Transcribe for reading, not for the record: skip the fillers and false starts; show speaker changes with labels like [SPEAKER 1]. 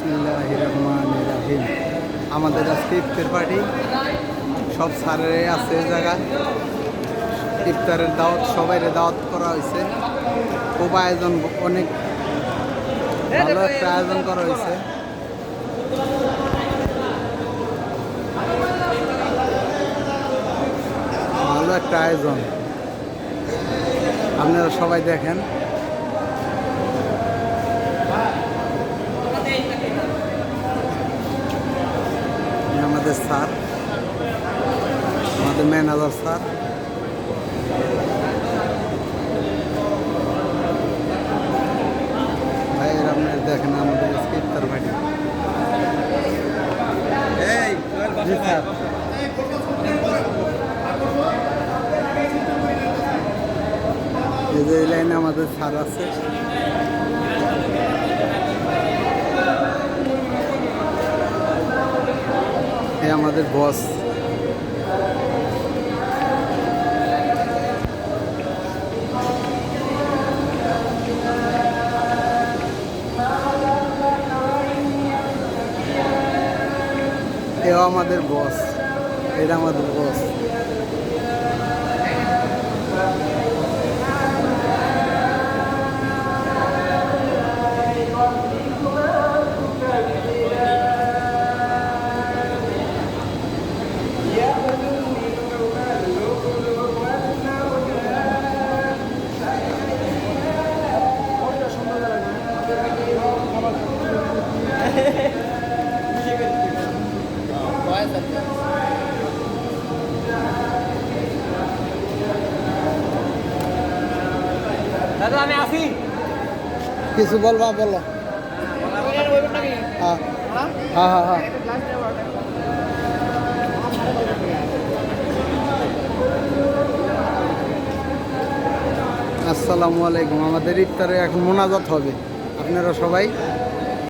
[SPEAKER 1] বিসমিল্লাহির রহমানির রহিম। আমাদের আজকে ইফতার পার্টি, সব স্যারের আছে এই জায়গায়। ইফতারের দাওয়াত, সবাইরে দাওয়াত করা হয়েছে। খুব আয়োজন, অনেক ভালো একটা আয়োজন করা হয়েছে। ভালো একটা আয়োজন, আপনারা সবাই দেখেন। আমাদের স্যার, আমাদের ম্যানেজার স্যার। ভাইয়ের আপনার দেখেন আমাদের ইফতার পার্টি। জি স্যার, এই যে এই লাইনে আমাদের স্যার আছে। এ আমাদের বস। এও আমাদের বস, এটা আমাদের বস।
[SPEAKER 2] দাদা আমি আসি,
[SPEAKER 1] কিছু বলবা বলো। হ্যাঁ হ্যাঁ হ্যাঁ হ্যাঁ। আসসালামু আলাইকুম। আমাদের ইফতারে এখন মোনাজাত হবে, আপনারা সবাই